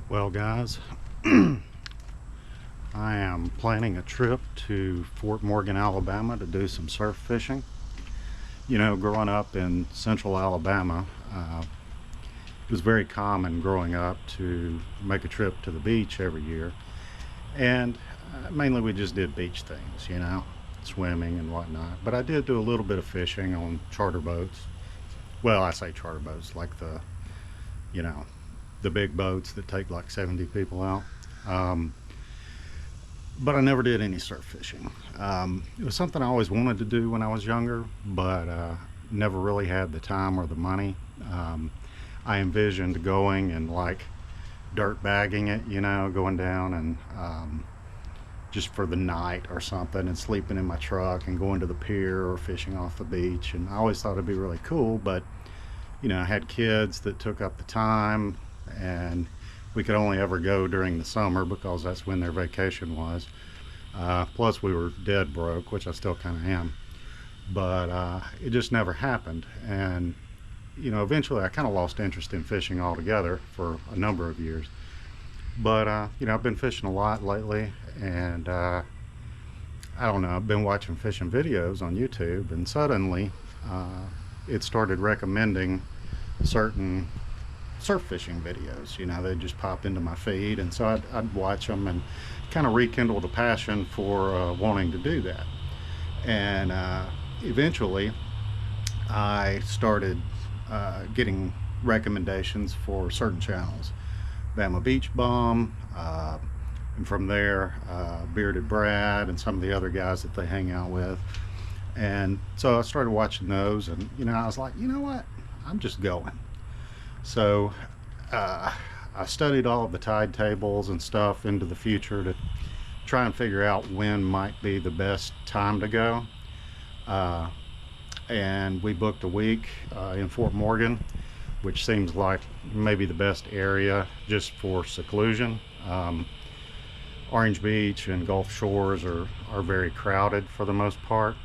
Well, guys, I am planning a trip to Fort Morgan, Alabama to do some surf fishing. You know, growing up in central Alabama, it was very common growing up to make a trip to the beach every year. And mainly we just did beach things, you know, swimming and whatnot. But I did do a little bit of fishing on charter boats. Well, I say charter boats, like you know, the big boats that take like 70 people out. Um, but I never did any surf fishing. It was something I always wanted to do when I was younger, but never really had the time or the money. Um, I envisioned going and like dirt bagging it, you know, going down and just for the night or something and sleeping in my truck and going to the pier or fishing off the beach. And I always thought it'd be really cool, but you know, I had kids that took up the time and we could only ever go during the summer because that's when their vacation was. Plus, we were dead broke, which I still kind of am. But it just never happened. And, you know, eventually I kind of lost interest in fishing altogether for a number of years. But, you know, I've been fishing a lot lately. And I don't know, I've been watching fishing videos on YouTube. And suddenly it started recommending certain surf fishing videos. You know, they just pop into my feed, and so I'd watch them and kind of rekindle the passion for wanting to do that. And eventually I started getting recommendations for certain channels. Bama Beach Bum, and from there Bearded Brad and some of the other guys that they hang out with. And so I started watching those, and you know, I was like, you know what, I'm just going. So I studied all of the tide tables and stuff into the future to try and figure out when might be the best time to go. Uh, and we booked a week in Fort Morgan, which seems like maybe the best area just for seclusion. Orange Beach and Gulf Shores are very crowded for the most part,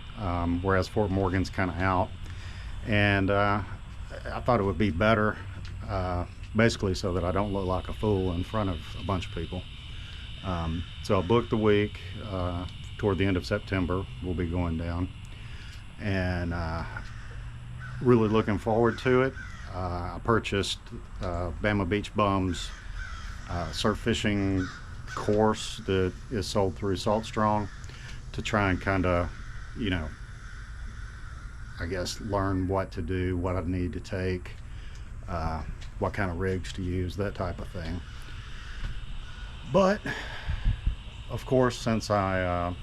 whereas Fort Morgan's kind of out. And I thought it would be better, basically so that I don't look like a fool in front of a bunch of people. So I booked the week. Toward the end of September we'll be going down, and really looking forward to it. I purchased Bama Beach Bum's surf fishing course that is sold through Salt Strong to try and kind of, you know, I guess learn what to do, what I need to take, what kind of rigs to use, that type of thing. But of course, since I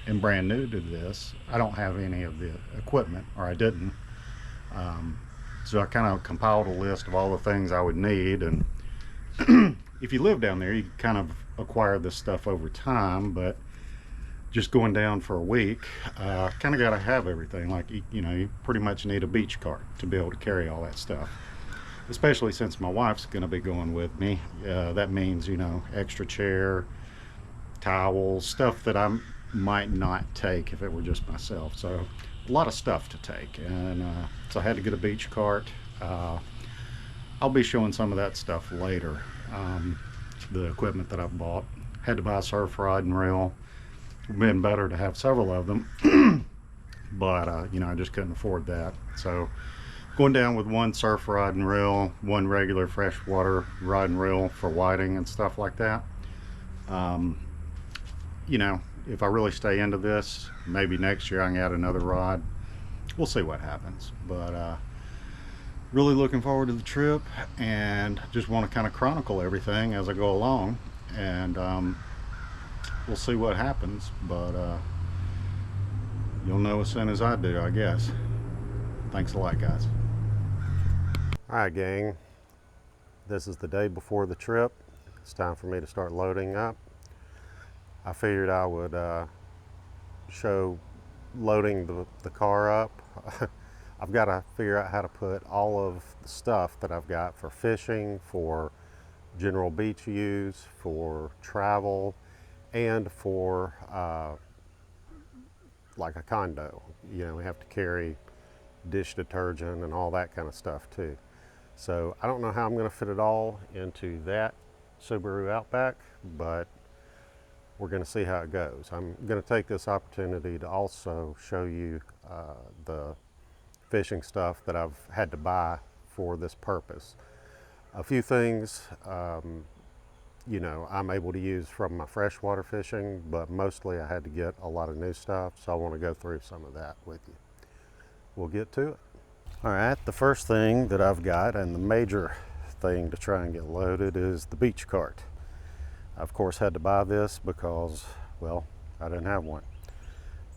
am brand new to this, I don't have any of the equipment, or I didn't. So I kind of compiled a list of all the things I would need, and if you live down there, you kind of acquire this stuff over time. But just going down for a week, kind of got to have everything. Like, you know, you pretty much need a beach cart to be able to carry all that stuff, especially since my wife's going to be going with me. That means, you know, extra chair, towels, stuff that I might not take if it were just myself. So a lot of stuff to take, and so I had to get a beach cart. I'll be showing some of that stuff later. The equipment that I've bought. Had to buy a surf rod and reel. Been better to have several of them, but you know, I just couldn't afford that. So going down with one surf rod and reel, one regular freshwater rod and reel for whiting and stuff like that. You know, if I really stay into this, maybe next year I can add another rod. We'll see what happens. But really looking forward to the trip, and just want to kind of chronicle everything as I go along, and we'll see what happens. But you'll know as soon as I do, I guess. Thanks a lot, guys. All right, gang. This is the day before the trip. It's time for me to start loading up. I figured I would show loading the car up. I've got to figure out how to put all of the stuff that I've got for fishing, for general beach use, for travel, and for like a condo. You know, we have to carry dish detergent and all that kind of stuff too. So I don't know how I'm going to fit it all into that Subaru Outback, but we're going to see how it goes. I'm going to take this opportunity to also show you the fishing stuff that I've had to buy for this purpose. A few things, I'm able to use from my freshwater fishing, but mostly I had to get a lot of new stuff, so I want to go through some of that with you. We'll get to it. All right, the first thing that I've got, and the major thing to try and get loaded, is the beach cart. I, of course, had to buy this because, well, I didn't have one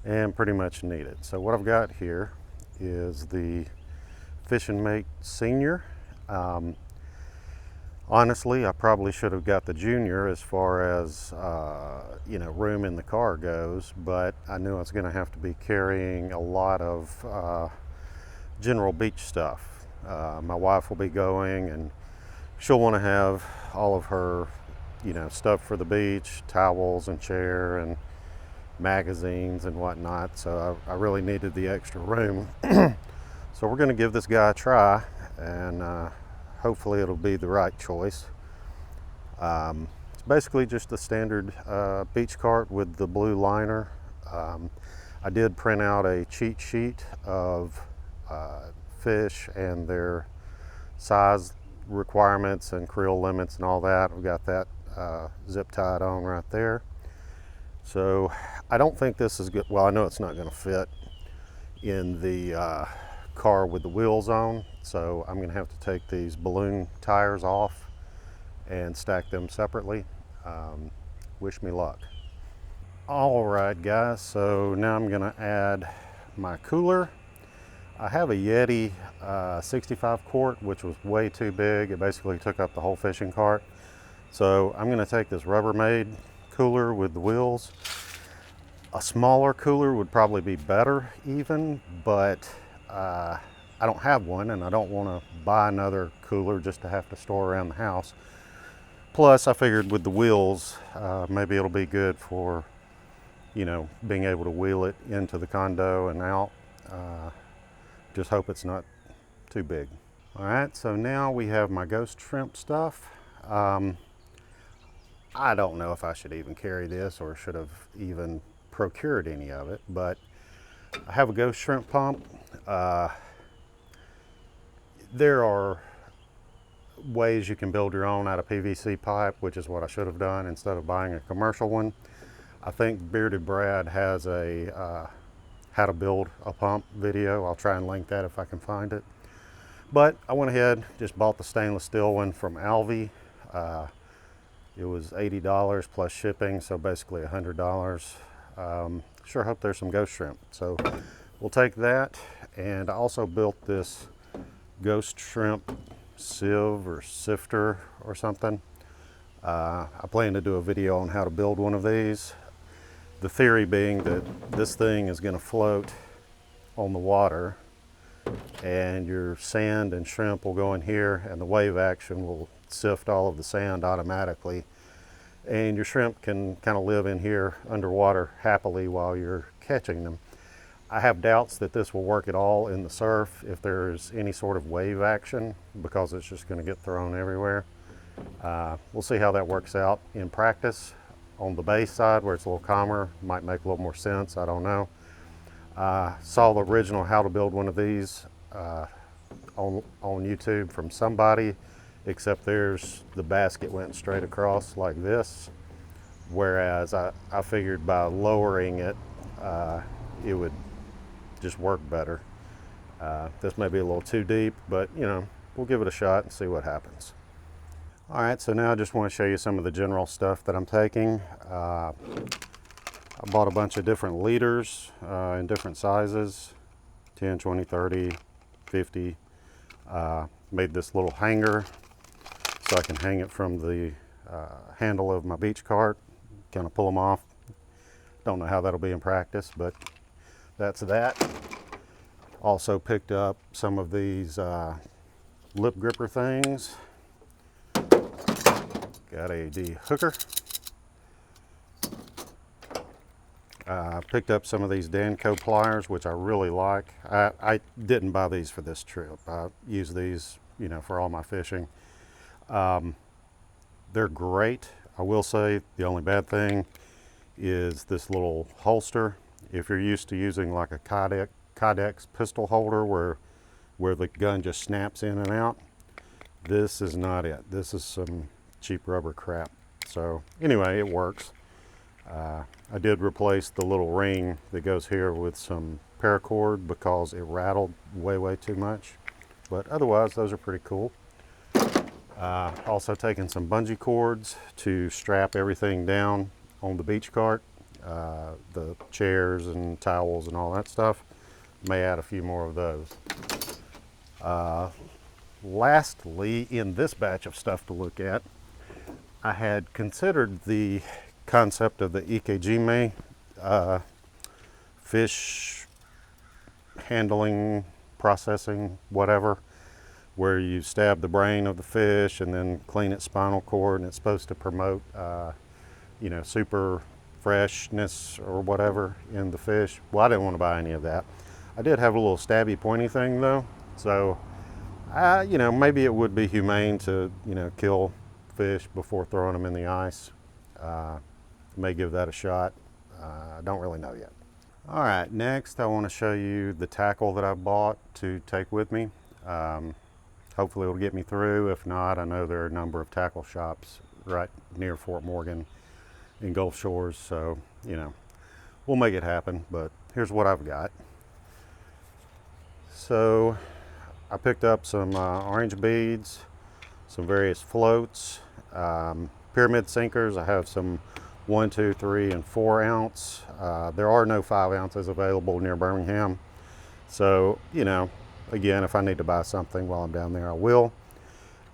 and pretty much need it. So what I've got here is the Fish and Mate Senior. Honestly, I probably should have got the Junior as far as room in the car goes, but I knew I was going to have to be carrying a lot of general beach stuff. My wife will be going, and she'll want to have all of her, stuff for the beach, towels and chair and magazines and whatnot. So I really needed the extra room. So we're going to give this guy a try, and hopefully it'll be the right choice. It's basically just a standard beach cart with the blue liner. I did print out a cheat sheet of fish and their size requirements and creel limits and all that. I've got that zip tied on right there. So I don't think this is good. Well, I know it's not going to fit in the car with the wheels on, so I'm going to have to take these balloon tires off and stack them separately. Wish me luck. All right, guys, so now I'm going to add my cooler. I have a Yeti 65 quart, which was way too big. It basically took up the whole fishing cart. So I'm going to take this Rubbermaid cooler with the wheels. A smaller cooler would probably be better even, but I don't have one, and I don't want to buy another cooler just to have to store around the house. Plus, I figured with the wheels, maybe it'll be good for, being able to wheel it into the condo and out. Just hope it's not too big. All right, so now we have my ghost shrimp stuff. I don't know if I should even carry this or should have even procured any of it, but I have a ghost shrimp pump. There are ways you can build your own out of PVC pipe, which is what I should have done instead of buying a commercial one. I think Bearded Brad has a how to build a pump video. I'll try and link that if I can find it. But I went ahead, just bought the stainless steel one from Alvi. It was $80 plus shipping, so basically $100. Sure hope there's some ghost shrimp. So we'll take that, and I also built this ghost shrimp sieve or sifter or something. I plan to do a video on how to build one of these. The theory being that this thing is going to float on the water, and your sand and shrimp will go in here, and the wave action will sift all of the sand automatically, and your shrimp can kind of live in here underwater happily while you're catching them. I have doubts that this will work at all in the surf if there's any sort of wave action, because it's just going to get thrown everywhere. We'll see how that works out in practice. On the base side, where it's a little calmer, might make a little more sense. I don't know. Saw the original how to build one of these on YouTube from somebody, except there's the basket went straight across like this, whereas I figured by lowering it, it would just work better. This may be a little too deep, but we'll give it a shot and see what happens. All right, so now I just want to show you some of the general stuff that I'm taking. I bought a bunch of different leaders in different sizes, 10, 20, 30, 50. Made this little hanger so I can hang it from the handle of my beach cart, kind of pull them off. Don't know how that'll be in practice, but that's that. Also picked up some of these lip gripper things. Got a de-hooker. Picked up some of these Danco pliers, which I really like. I didn't buy these for this trip. I use these you know, for all my fishing. They're great. I will say the only bad thing is this little holster. If you're used to using like a Kydex pistol holder where the gun just snaps in and out, this is not it. This is some cheap rubber crap. So anyway, it works. I did replace the little ring that goes here with some paracord because it rattled way too much. But otherwise, those are pretty cool. Also taken some bungee cords to strap everything down on the beach cart, the chairs and towels and all that stuff. May add a few more of those. Lastly, in this batch of stuff to look at, I had considered the concept of the ikejime fish handling, processing, whatever, where you stab the brain of the fish and then clean its spinal cord, and it's supposed to promote, you know, super freshness or whatever in the fish. Well, I didn't want to buy any of that. I did have a little stabby pointy thing though, so you know, maybe it would be humane to, you know, kill fish before throwing them in the ice. May give that a shot. I don't really know yet. All right, next I want to show you the tackle that I bought to take with me. Hopefully it'll get me through. If not, I know there are a number of tackle shops right near Fort Morgan in Gulf Shores, so, you know, we'll make it happen. But here's what I've got. So I picked up some orange beads, some various floats, pyramid sinkers. I have some 1, 2, 3, and 4 ounce. There are no 5 ounces available near Birmingham. So, you know, again, if I need to buy something while I'm down there, I will.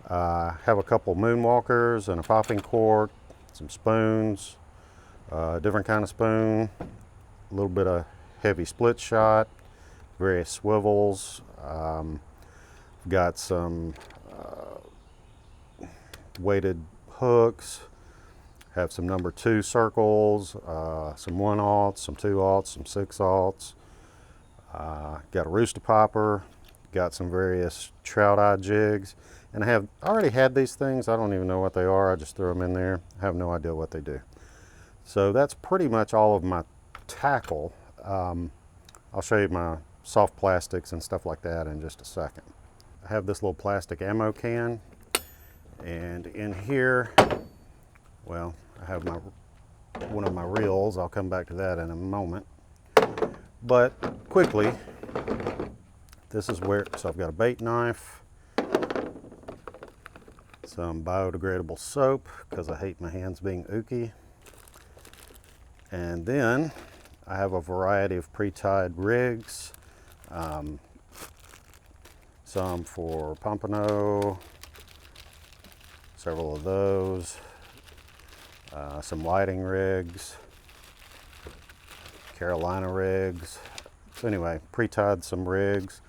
Have a couple moonwalkers and a popping cork, some spoons, different kind of spoon, a little bit of heavy split shot, various swivels. Got some weighted hooks, have some number 2 circles, some 1/0, some 2/0, some 6/0. Got a rooster popper, got some various trout eye jigs, and I already had these things. I don't even know what they are. I just threw them in there. I have no idea what they do. So that's pretty much all of my tackle. I'll show you my soft plastics and stuff like that in just a second. I have this little plastic ammo can, and in here, well, I have one of my reels. I'll come back to that in a moment. But quickly, this is where, so I've got a bait knife, some biodegradable soap, because I hate my hands being ooky. And then I have a variety of pre-tied rigs, some for pompano, several of those, some lighting rigs, Carolina rigs. So anyway, pre-tied some rigs.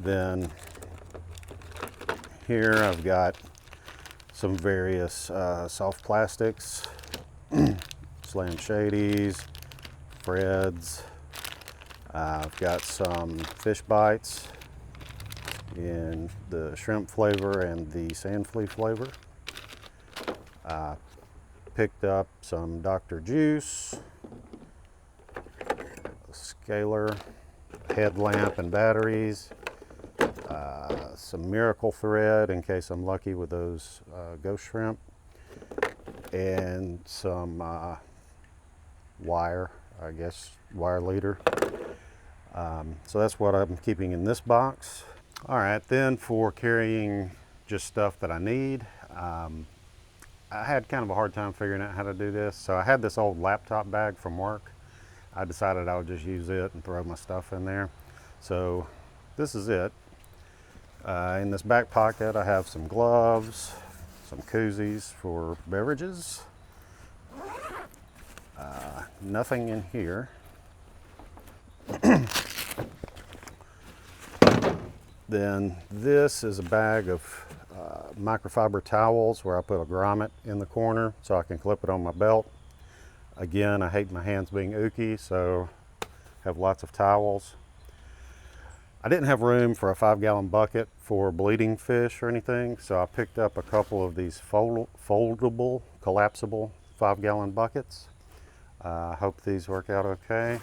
Then here I've got some various soft plastics, slam shadies, Freds. I've got some fish bites in the shrimp flavor and the sand flea flavor. Picked up some Dr. Juice, a scaler, headlamp and batteries, some Miracle thread in case I'm lucky with those ghost shrimp, and some wire, I guess, wire leader. So that's what I'm keeping in this box. All right, then for carrying just stuff that I need, I had kind of a hard time figuring out how to do this. So I had this old laptop bag from work. I decided I would just use it and throw my stuff in there. So this is it. In this back pocket, I have some gloves, some koozies for beverages. Nothing in here. Then this is a bag of microfiber towels where I put a grommet in the corner so I can clip it on my belt. Again, I hate my hands being ooky, so have lots of towels. I didn't have room for a 5-gallon bucket for bleeding fish or anything, so I picked up a couple of these foldable, collapsible 5-gallon buckets. I hope these work out okay.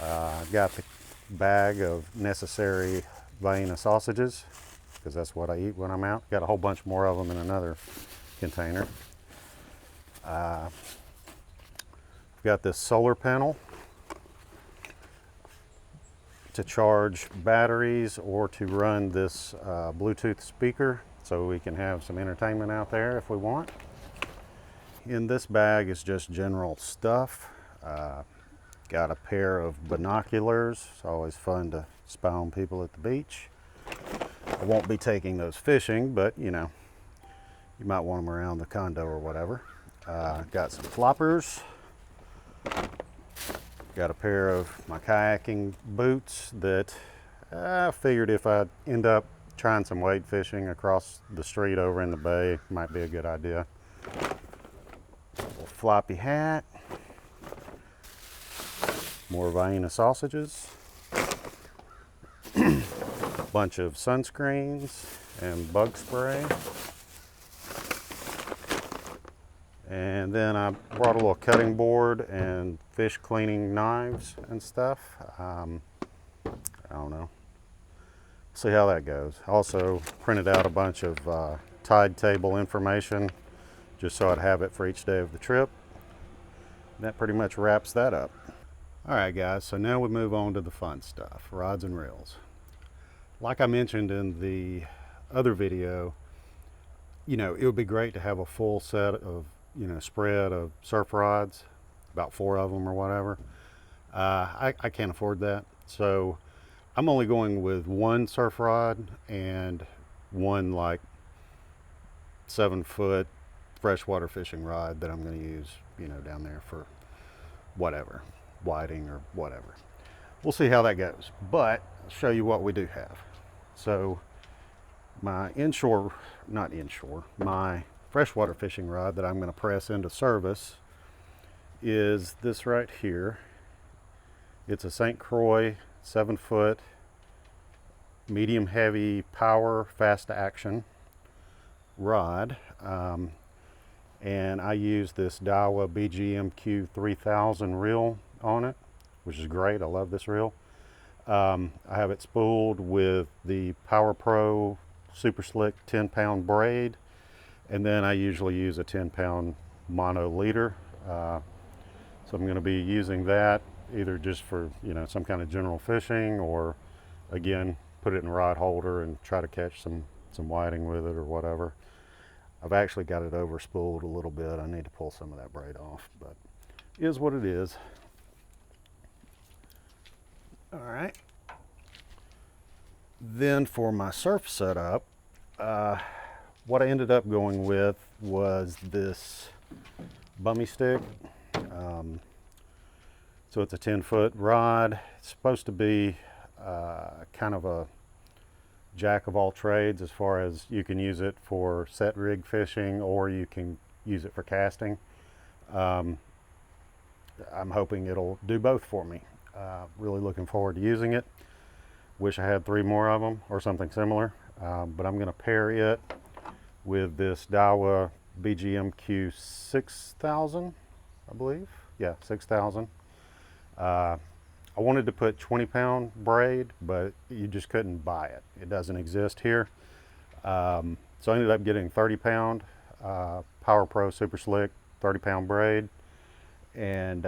Got the bag of necessary Vienna sausages, because that's what I eat when I'm out. Got a whole bunch more of them in another container. Got this solar panel to charge batteries or to run this Bluetooth speaker, so we can have some entertainment out there if we want. In this bag is just general stuff. Got a pair of binoculars. It's always fun to spy on people at the beach. I won't be taking those fishing, but you know, you might want them around the condo or whatever. Got some floppers. Got a pair of my kayaking boots that I figured if I end up trying some wade fishing across the street over in the bay, might be a good idea. A little floppy hat. More Vienna sausages. Bunch of sunscreens and bug spray. And then I brought a little cutting board and fish cleaning knives and stuff. I don't know. See how that goes. Also printed out a bunch of tide table information just so I'd have it for each day of the trip. That pretty much wraps that up. All right, guys, so now we move on to the fun stuff, rods and reels. Like I mentioned in the other video, you know, it would be great to have a full set of, you know, spread of surf rods, about 4 of them or whatever. I can't afford that, so I'm only going with one surf rod and one like 7-foot freshwater fishing rod that I'm going to use, you know, down there for whatever, whiting or whatever. We'll see how that goes, but I'll show you what we do have. So my my freshwater fishing rod that I'm going to press into service is this right here. It's a St. Croix 7-foot medium heavy power fast action rod, and I use this Daiwa BGMQ 3000 reel on it, which is great. I love this reel. I have it spooled with the Power Pro Super Slick 10-pound braid, and then I usually use a 10-pound mono leader. So I'm going to be using that either just for, you know, some kind of general fishing, or again put it in a rod holder and try to catch some whiting with it or whatever. I've actually got it over spooled a little bit. I need to pull some of that braid off, but it is what it is. All right. Then for my surf setup, what I ended up going with was this bummy stick. So it's a 10-foot rod. It's supposed to be kind of a jack of all trades, as far as you can use it for set rig fishing or you can use it for casting. I'm hoping it'll do both for me. Really looking forward to using it. Wish I had 3 more of them or something similar, but I'm going to pair it with this Daiwa BGMQ 6000, I believe. Yeah, 6000. I wanted to put 20-pound braid, but you just couldn't buy it. It doesn't exist here. So I ended up getting 30-pound Power Pro Super Slick 30-pound braid, and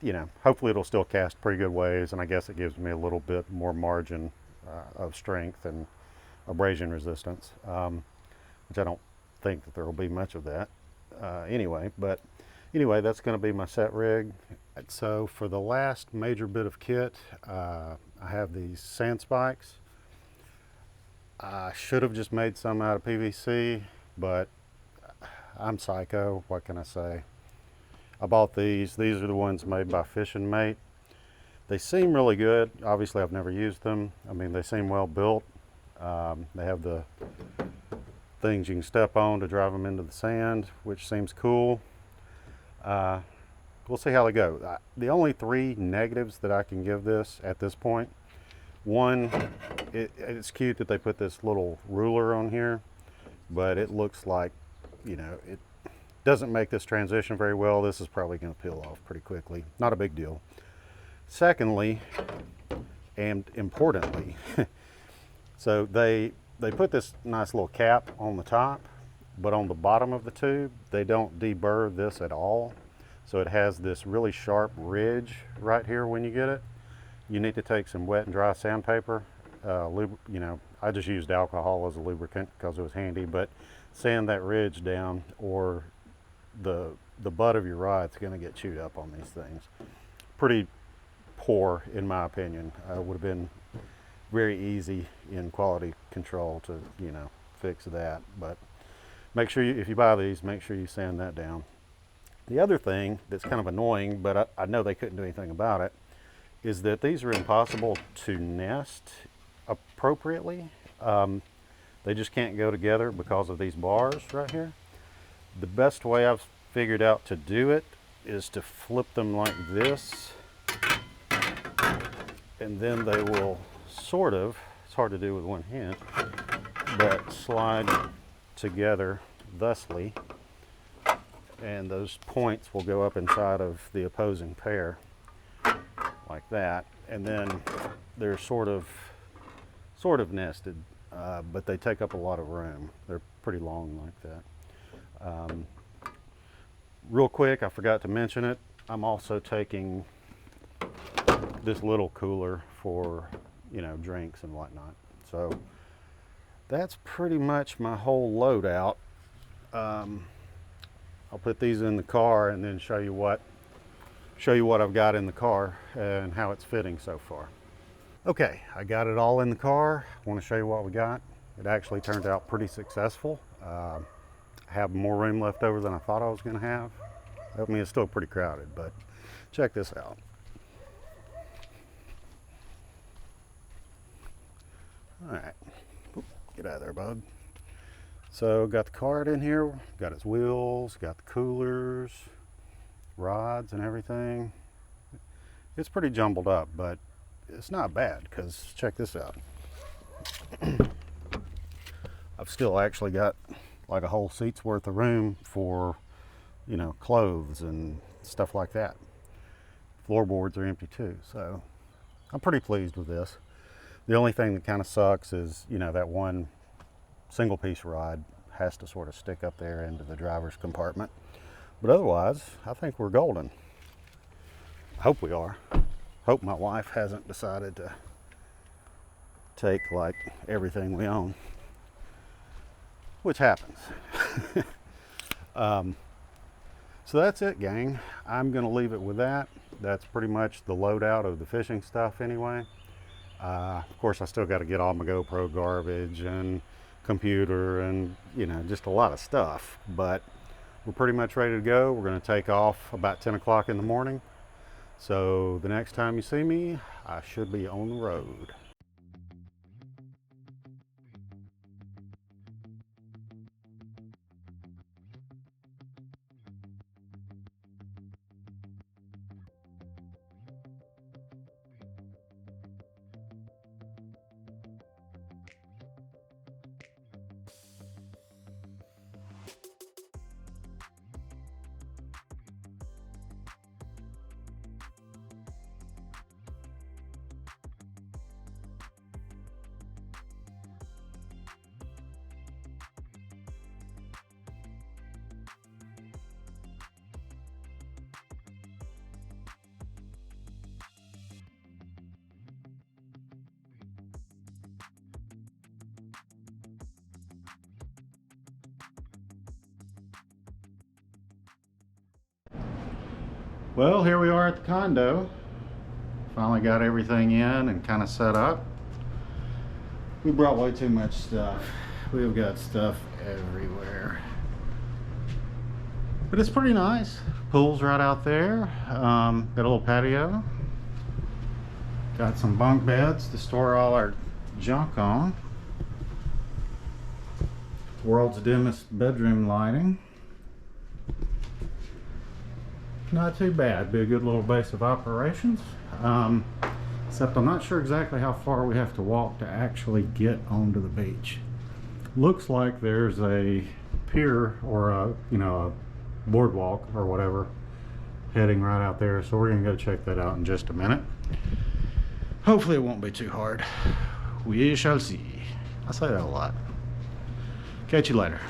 you know, hopefully it'll still cast pretty good waves, and I guess it gives me a little bit more margin of strength and abrasion resistance, which I don't think that there will be much of that anyway. But anyway, that's going to be my set rig. So for the last major bit of kit, I have these sand spikes. I should have just made some out of PVC, but I'm psycho. What can I say? I bought these. These are the ones made by Fish and Mate. They seem really good. Obviously, I've never used them. I mean, they seem well built. They have the things you can step on to drive them into the sand, which seems cool. We'll see how they go. The only 3 negatives that I can give this at this point One, it's cute that they put this little ruler on here, but it looks like, you know, it doesn't make this transition very well. This is probably going to peel off pretty quickly. Not a big deal. Secondly, and importantly, so they put this nice little cap on the top, but on the bottom of the tube, they don't deburr this at all. So it has this really sharp ridge right here when you get it. You need to take some wet and dry sandpaper. You know, I just used alcohol as a lubricant because it was handy, but sand that ridge down or the butt of your rod's going to get chewed up on these things. Pretty poor in my opinion. Would have been very easy in quality control to, you know, fix that. But make sure you, if you buy these, make sure you sand that down. The other thing that's kind of annoying, but I know they couldn't do anything about it, is that these are impossible to nest appropriately. They just can't go together because of these bars right here. The best way I've figured out to do it is to flip them like this, and then they will sort of, it's hard to do with one hand, but slide together thusly, and those points will go up inside of the opposing pair like that, and then they're sort of nested, but they take up a lot of room. They're pretty long like that. Real quick, I forgot to mention it, I'm also taking this little cooler for, you know, drinks and whatnot. So that's pretty much my whole loadout. I'll put these in the car and then show you what I've got in the car and how it's fitting so far. Okay, I got it all in the car. I want to show you what we got. It actually turned out pretty successful. I have more room left over than I thought I was going to have. I mean, it's still pretty crowded, but check this out. All right, get out of there, bud. So got the cart in here, got its wheels, got the coolers, rods and everything. It's pretty jumbled up, but it's not bad because check this out. I've still actually got like a whole seat's worth of room for, you know, clothes and stuff like that. Floorboards are empty too, so I'm pretty pleased with this. The only thing that kind of sucks is, you know, that one single piece rod has to sort of stick up there into the driver's compartment. But otherwise, I think we're golden. Hope we are. Hope my wife hasn't decided to take like everything we own, which happens. So that's it, gang. I'm gonna leave it with that. That's pretty much the loadout of the fishing stuff anyway. Of course, I still got to get all my GoPro garbage and computer and, you know, just a lot of stuff. But we're pretty much ready to go. We're going to take off about 10 o'clock in the morning. So the next time you see me, I should be on the road. Well, here we are at the condo. Finally got everything in and kind of set up. We brought way too much stuff. We've got stuff everywhere. But it's pretty nice. Pool's right out there. Got a little patio. Got some bunk beds to store all our junk on. World's dimmest bedroom lighting. Not too bad. Be a good little base of operations. Except I'm not sure exactly how far we have to walk to actually get onto the beach. Looks like there's a pier or a boardwalk or whatever heading right out there, so we're gonna go check that out in just a minute. Hopefully it won't be too hard. We shall see. I say that a lot. Catch you later.